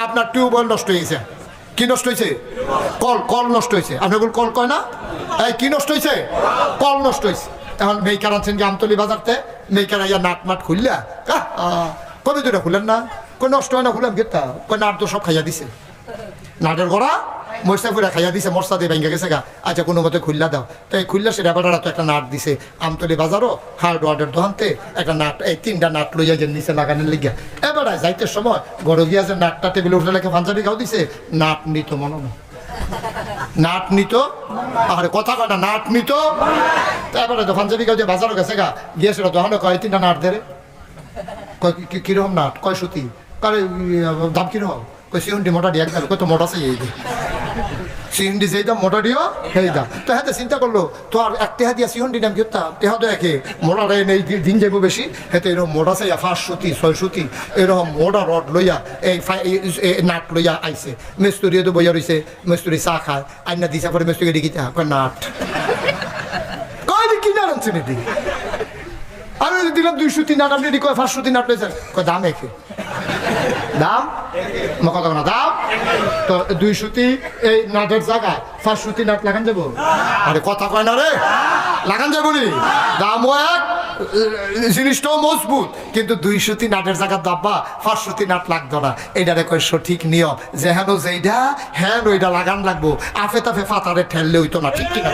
আপনার টিউবওয়েল নষ্ট হয়েছে। কি নষ্ট হয়েছে? কল। কল নষ্ট হয়েছে। আপনার কল কয় না? এই কি নষ্ট হয়েছে? কল নষ্ট হয়েছে। এখন মেইকার আনছেন কি আমতলি বাজারতে, মেইকার আইয়া নাট মাট খুললা কবে দুটা খুলেন না, কই নষ্ট হয় না খুলাম গেতা, কই নাট তো সব খাইয়া দিছে, নাটের গড়া মরসা ফুরা খাইয়া দিছে, মরসা দিয়ে ভেঙে গেছে গা। আচ্ছা কোনো মতে খুললা দাও, তাই খুললা সেটা বেটারা তো একটা নাট দিছে আমতলি বাজারও হার্ডওয়ার্ডের দোকানতে একটা নাট, এই 3টা নাট লইয়া যে নিচে লাগানোর লিগা। এবারে যাইতে সময় গড় গিয়া যে নাটটা টেবিলে উঠে লেখে পাঞ্জাবি খাও দিছে, নাট নিত মনে না, নাট নিত, আর কথা কয় না, নাট নিত। এবারে তো পাঞ্জাবি খাও যে বাজারও গেছে গা, গিয়ে সেটা দোকানে কয় 3টা নাট দেরে, কয় কিরকম নাট, কয় সুতি, কারে দাম কিরকম, কই সিউন্ডি মোটা দিয়ে একদম, কই তো মোটা চাই এই সিন্ডি যেই দাম মোটা দিও সেই দাম। তো হ্যাঁ চিন্তা করলো তো আর এক টেহা দিয়া সিহন্ডি দাম কি হতাম, টেহা তো একে মোটাটা নেই দিন যাবো বেশি, হেতে এরকম মোটা চাইয়া 5 সুতি 6 সুতি এরকম মোটা রড লইয়া এই নাট লইয়া আইছে। মিস্ত্রিও তো বইয়া রইছে, মিস্ত্রি চা খায়, আইনা দিছে পরে মিস্ত্রিকে দিকে কয় নাট, কয় কি না আনছেন এটি, আমি দিলাম 2 সুতি নাট, আপনি কয় 5 সুতি নাট লইছেন, কয় দাম একে, দাম কথা না দাম তো 2 সুতি এই নাটের জায়গায় 5 সুতি নাট লাগান যাবো, আরে কথা কয় না রে, লাগান যাবো নি, দামও এক, জিনিসটাও মজবুত, কিন্তু 2 সুতি নাটের জায়গার দাব্বা 5 সুতি নাট লাগতো না। এইটারে কয় সঠিক নিয়ম, যে হেন যেইটা হ্যাঁ ওইটা লাগান লাগবো, আফে তাফে ফাতারে ঠেললে হইতো না, ঠিক কিনা?